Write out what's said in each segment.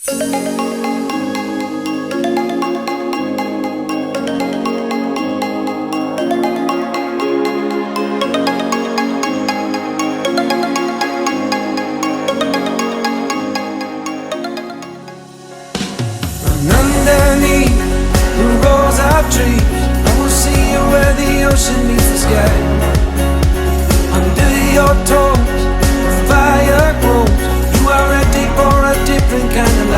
Underneath the rows of trees, I will see you where the ocean meets the sky. Under your toes, the fire grows. You are ready for a different kind of life.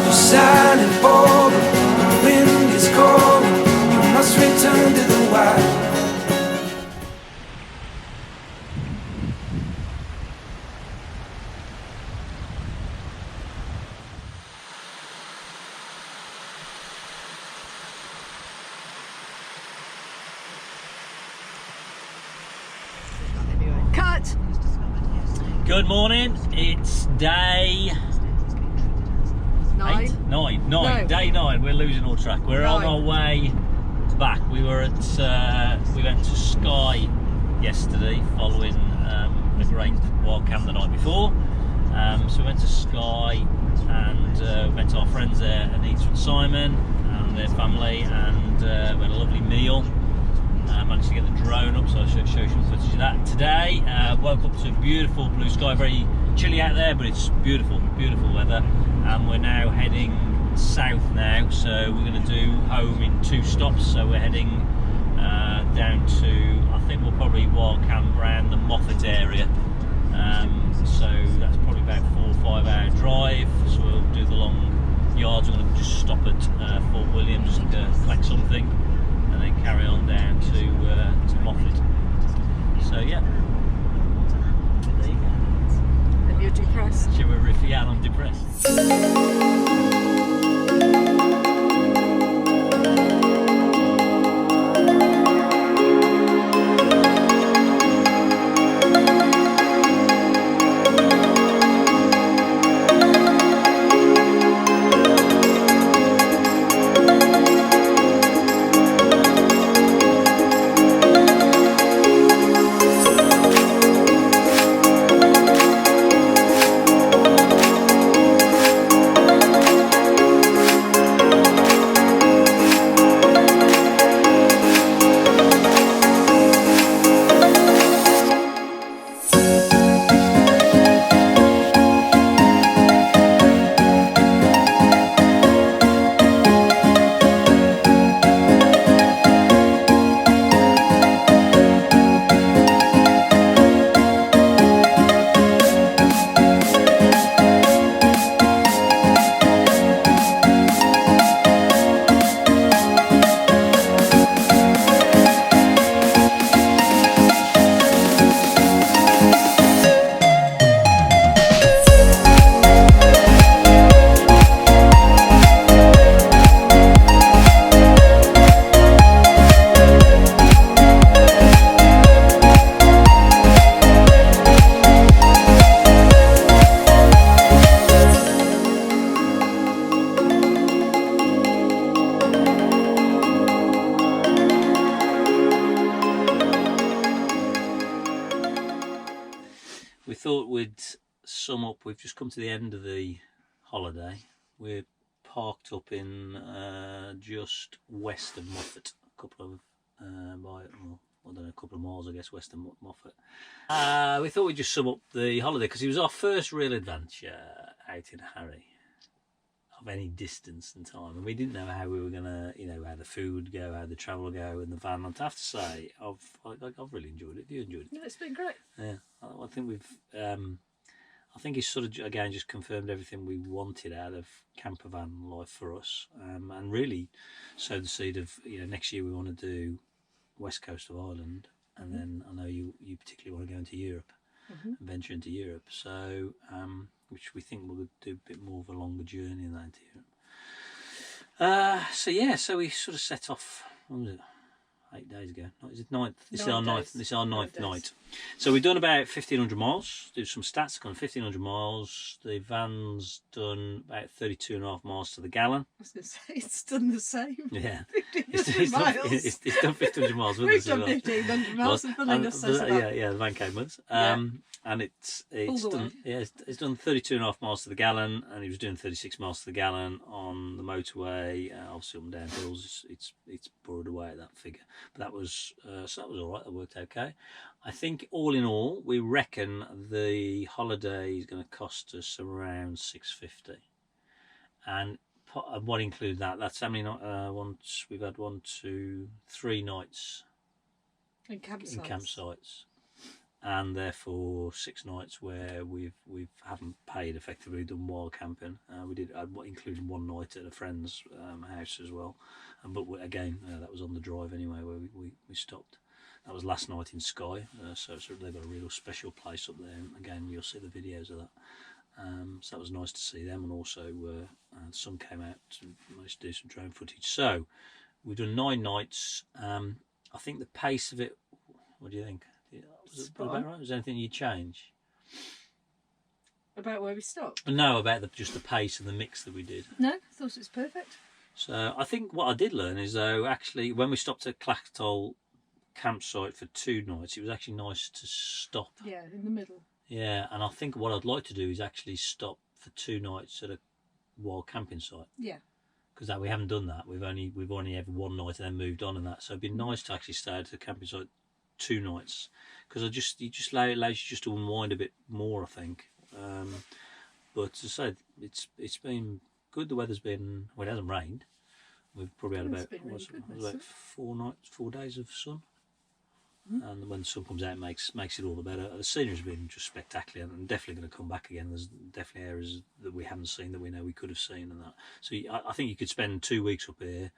You're silent for the wind is calling. You must return to the wild. Good morning, it's day nine. No. Day 9. We're losing all track. We're on our way back. We were at we went to Skye yesterday following a great wild camp the night before. So we went to Skye and went to our friends there, Anita and Simon and their family, and we had a lovely meal. Managed to get the drone up, so I'll show you some footage of that today. Woke up to beautiful blue sky, very chilly out there, but it's beautiful weather. And we're now heading south now, so we're going to do home in 2 stops. So we're heading down to, I think we'll probably wild camp around the Moffat area. So that's probably about 4 or 5 hour drive. So we'll do the long yards. We're going to just stop at Fort William just to collect something, and then carry on down to Moffat. So yeah, there you go. And you're depressed. Should we riff? Yeah, I'm depressed. We thought we'd sum up. We've just come to the end of the holiday. We're parked up in just west of Moffat, a couple of a couple of miles, I guess, west of Moffat. We thought we'd just sum up the holiday because it was our first real adventure out in Harry of any distance and time, and we didn't know how we were gonna, how the food go, how the travel go, and the van. And I have to say, I've really enjoyed it. Have you enjoyed it? No, it's been great. Yeah, I think we've. I think it's sort of again just confirmed everything we wanted out of campervan life for us, and really sowed the seed of next year we want to do west coast of Ireland, and then I know you particularly want to go into Europe, and venture into Europe. So which we think we'll do a bit more of a longer journey in that into Europe. So we sort of set off. What was it? 8 days ago. Is it 9th? This is 9 our 9th. days. This is our 9th 9 night. So we've done about 1,500 miles. Do some stats. Gone 1,500 miles. The van's done about 32.5 miles to the gallon. I was going to say, it's done the same. Yeah. 1,500 miles. It's done 1,500 miles with We've us as done well. 1,500 miles and Vanlife says about. Yeah, the van came with us. Yeah. And it's All the done. way. Yeah, it's done 32.5 miles to the gallon, and he was doing 36 miles to the gallon on the motorway. Obviously, up and down hills, it's burrowed away at that figure. But that was so that was all right. That worked okay. I think all in all, we reckon the holiday is going to cost us around $650, and what include that? That's how many nights? We've had 1, 2, 3 nights In campsites. in campsites, and therefore 6 nights where we haven't paid, effectively done wild camping. We did including 1 night at a friend's house as well, but again that was on the drive anyway where we stopped. That was last night in Skye, so they've got a real special place up there, and again you'll see the videos of that. So that was nice to see them, and also the sun came out to manage to do some drone footage. So we've done 9 nights. I think the pace of it, what do you think? Was it about right? Was there anything you'd change? About where we stopped? No, about just the pace and the mix that we did. No, I thought it was perfect. So I think what I did learn is, though, actually when we stopped at Clacktoll campsite for 2 nights, it was actually nice to stop. Yeah, in the middle. Yeah, and I think what I'd like to do is actually stop for 2 nights at a wild camping site. Yeah. Because we haven't done that. We've only had 1 night and then moved on and that. So it'd be nice to actually stay at a camping site 2 nights, because it just allows you just to unwind a bit more, I think. But as I said, it's been good. The weather's been, well, it hasn't rained. We've probably had about 4 days of sun. And when the sun comes out, it makes it all the better. The scenery's been just spectacular, and definitely going to come back again. There's definitely areas that we haven't seen that we know we could have seen, and that. So I think you could spend 2 weeks up here,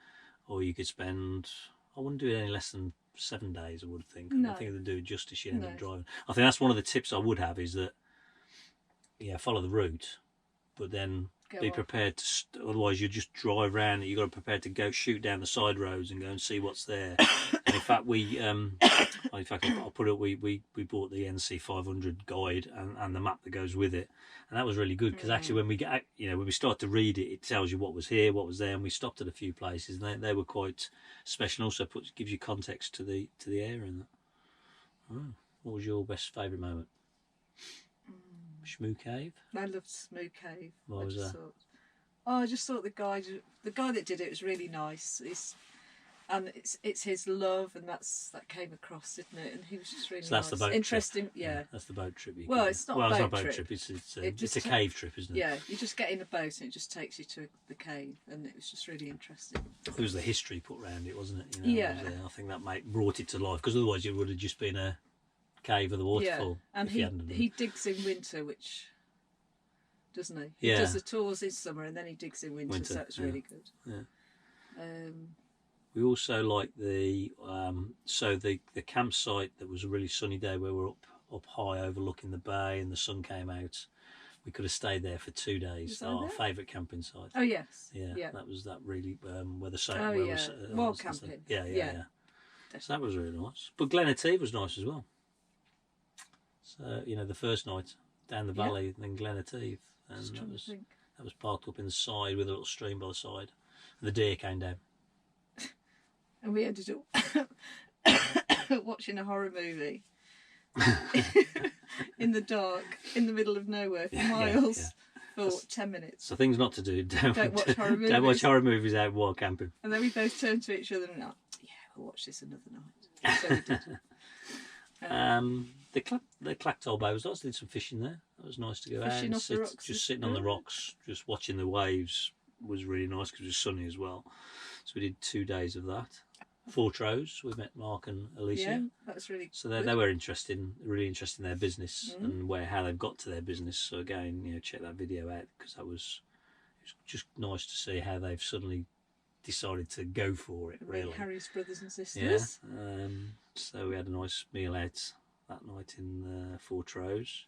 or you could spend. I wouldn't do it any less than 7 days. I would think. No. I think they'd do it justice. You end up driving. I think that's one of the tips I would have, is that follow the route, but then be prepared to. Otherwise, you just drive around. You got to prepare to go shoot down the side roads and go and see what's there. And in fact, I'll put it. We bought the NC500 guide and the map that goes with it, and that was really good, because actually when we get, when we start to read it, it tells you what was here, what was there, and we stopped at a few places, and they were quite special. And also gives you context to the area and that. Oh, what was your best favourite moment? Shmoo Cave? I loved Shmoo Cave. What was that? I just thought the guy that did it was really nice. It's his love, and that came across, didn't it? And he was just really nice. That's the boat interesting. trip. Yeah, that's the boat trip. It's not. It's not a boat trip. It's a cave trip, isn't it? Yeah, you just get in a boat and it just takes you to the cave, and it was just really interesting. It was the history put around it, wasn't it? Yeah. I think that brought it to life, because otherwise it would have just been a cave of the waterfall. Yeah, and he digs in winter, which, doesn't he? He does the tours in summer and then he digs in winter, so it's really good. Yeah. We also like the campsite that was a really sunny day where we're up high overlooking the bay and the sun came out. We could have stayed there for 2 days. Our favourite camping site. Oh yes. Yeah. That was that really where the sun. Wild camping. Yeah. So that was really nice. But Glenateeve was nice as well. So the first night down the valley, and then Glenateeve, and that was parked up in the side with a little stream by the side, and the deer came down. And we ended up watching a horror movie in the dark, in the middle of nowhere for miles, for 10 minutes. So things not to do. Don't watch horror movies. Don't watch horror movies out while camping. And then we both turned to each other and went, we'll watch this another night. So we did. The Clacktoll Bay was nice. Did some fishing there. That was nice to go out and just sitting on the rocks, just watching the waves was really nice, because it was sunny as well. So we did 2 days of that. 4 Trows. We met Mark and Alicia. Yeah, that's really. So they were really interested in their business and how they've got to their business. So again, check that video out, because it was just nice to see how they've suddenly decided to go for it. Really, Harry's brothers and sisters. Yeah. So we had a nice meal out that night in 4 Trows.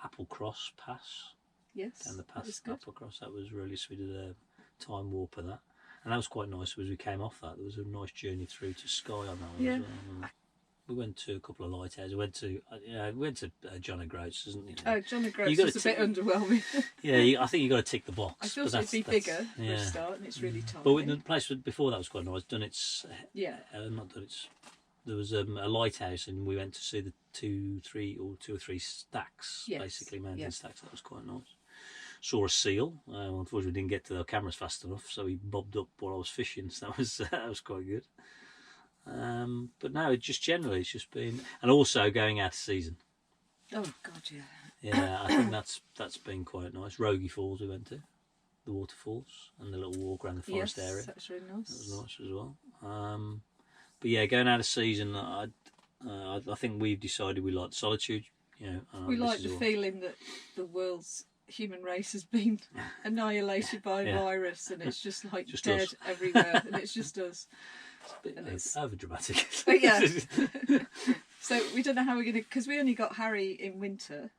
Applecross Pass. Yes. Down the pass, Applecross. That was really sweet. We did a time warp of that. And that was quite nice as we came off that. There was a nice journey through to Skye on that one Yeah. as well. And we went to a couple of lighthouses. We went to John O'Groats, isn't it? Oh, John O'Groats gotta was a bit underwhelming. Yeah, I think you got to tick the box. I thought but it'd be bigger for a start, and it's really tiny. But the place before that was quite nice. Dunwich, not Dunwich. There was a lighthouse, and we went to see the two or three stacks, basically mountain stacks. That was quite nice. Saw a seal. Unfortunately, we didn't get to the cameras fast enough, so he bobbed up while I was fishing. So that was quite good. But no, it's just been, and also going out of season. Oh God, yeah. Yeah, I think that's been quite nice. Rogie Falls we went to, the waterfalls, and the little walk around the forest area. That was really nice. That was nice as well. But yeah, going out of season, I think we've decided we like solitude. We like the feeling that the world's human race has been annihilated by a virus, and it's just like just dead everywhere, and it's just us. And it's over dramatic. But yeah. So we don't know how we're going to, because we only got Harry in winter,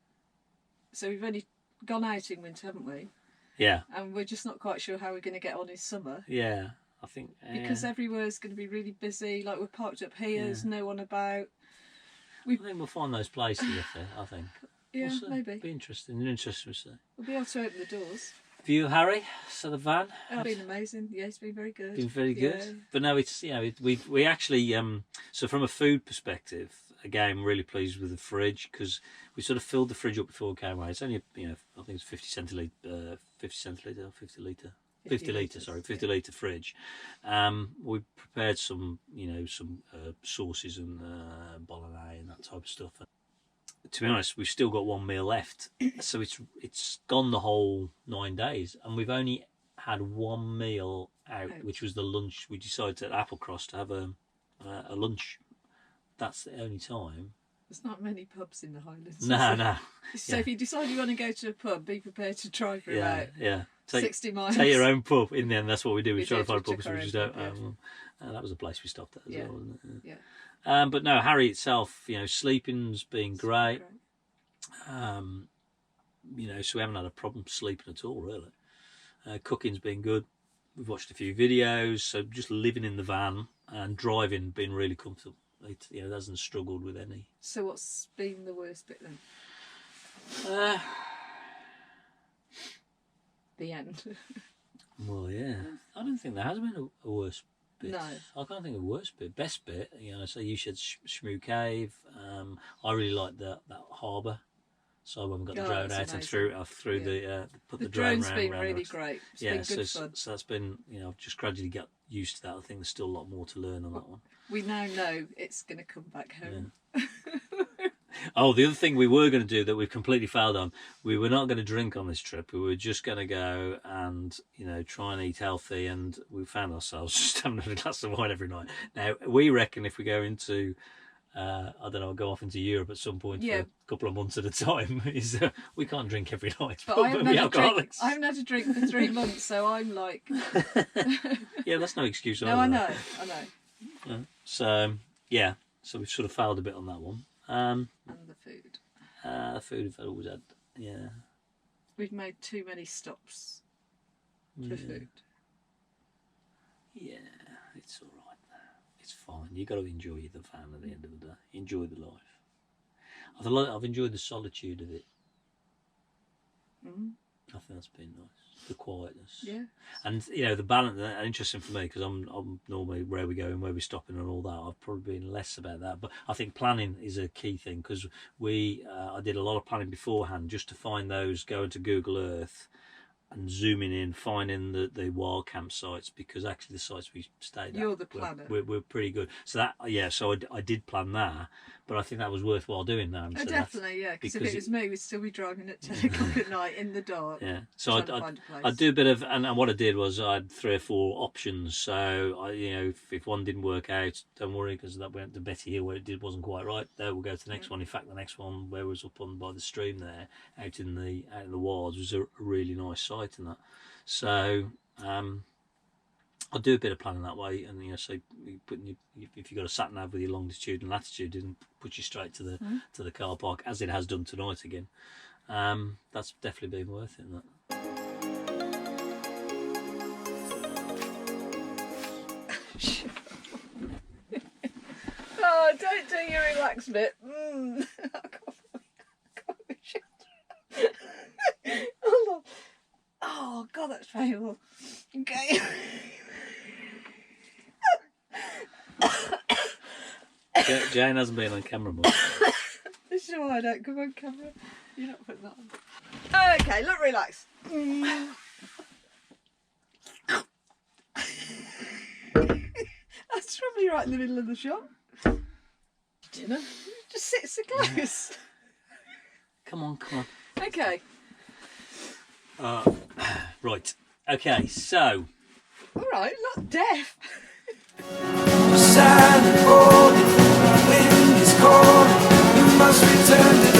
so we've only gone out in winter, haven't we? Yeah. And we're just not quite sure how we're going to get on in summer. Yeah, I think because everywhere's going to be really busy. Like we're parked up here, there's no one about. I think we'll find those places up there. I think. Yeah, maybe. It'll be interesting. Interesting to see. We'll be able to open the doors. View of Harry, so the van. It's been amazing. Yeah, it's been very good. Been very good. But no, it's we actually so from a food perspective, again, really pleased with the fridge because we sort of filled the fridge up before we came away. It's only I think it's 50 litre fridge. We prepared some sauces and bolognese and that type of stuff. To be honest, we've still got one meal left, so it's gone the whole 9 days, and we've only had one meal out, which was the lunch. We decided at Applecross to have a lunch. That's the only time. There's not many pubs in the Highlands. No. So if you decide you want to go to a pub, be prepared to drive for about 60 miles. Take your own pub. In the end, that's what we do. We try to find a pub because we just don't. That was a place we stopped at as well, wasn't it? Yeah. But no, Harry itself, sleeping's been great. So we haven't had a problem sleeping at all, really. Cooking's been good. We've watched a few videos, so just living in the van and driving been really comfortable. It hasn't struggled with any. So what's been the worst bit then? The end. Well, yeah. I don't think there has been a worse bit. No. I can't think of a worse bit. Best bit, so you said Shmoo Cave. I really like that harbour. So when we got the drone out and through put the drone drone's been really great. It's been good fun. So that's been, I've just gradually got used to that. I think there's still a lot more to learn on that one. We now know it's going to come back home. Yeah. Oh, the other thing we were going to do that we've completely failed on, we were not going to drink on this trip. We were just going to go and, try and eat healthy, and we found ourselves just having a glass of wine every night. Now, we reckon if we go into, go off into Europe at some point for a couple of months at a time, we can't drink every night. But I haven't had a drink for 3 months, so I'm like... Yeah, that's no excuse. No, I know. So we've sort of failed a bit on that one. And the food. The food we've always had, We've made too many stops for food. Yeah, it's all right now. It's fine. You've got to enjoy the van at the end of the day. Enjoy the life. I've enjoyed the solitude of it. Mm. I think that's been nice. The quietness. Yeah. And, the balance, interesting for me, because I'm normally where we go and where we're stopping and all that. I've probably been less about that. But I think planning is a key thing, because I did a lot of planning beforehand just to find those, going to Google Earth and zooming in, finding the wild campsites, because actually the sites we stayed You're the planner. We're pretty good. So I did plan that, but I think that was worthwhile doing that. Oh, definitely, yeah. Because if it was me, we'd still be driving at 10 o'clock at night in the dark. Yeah. So I'd do a bit of, and what I did was I had 3 or 4 options. So if one didn't work out, don't worry, because that went to Betty Hill where it wasn't quite right. There we'll go to the next one. In fact, the next one where it was up on by the stream there, out in the wilds, was a really nice site and that. So I'll do a bit of planning that way, and so if you've got a sat nav with your longitude and latitude, it put you straight to the car park, as it has done tonight again. That's definitely been worth it. That. Oh, don't do your relax bit. I can't be shut. Hold on. Oh, God, that's painful. Okay. Jane hasn't been on camera much. This is why I don't come on camera. You're not putting that on. Okay, look, relax. That's probably right in the middle of the shop. Dinner. Just sit so close. Come on. Okay. Right. Okay, so. Alright, not deaf. Silent, holding, wind is calling. You must return to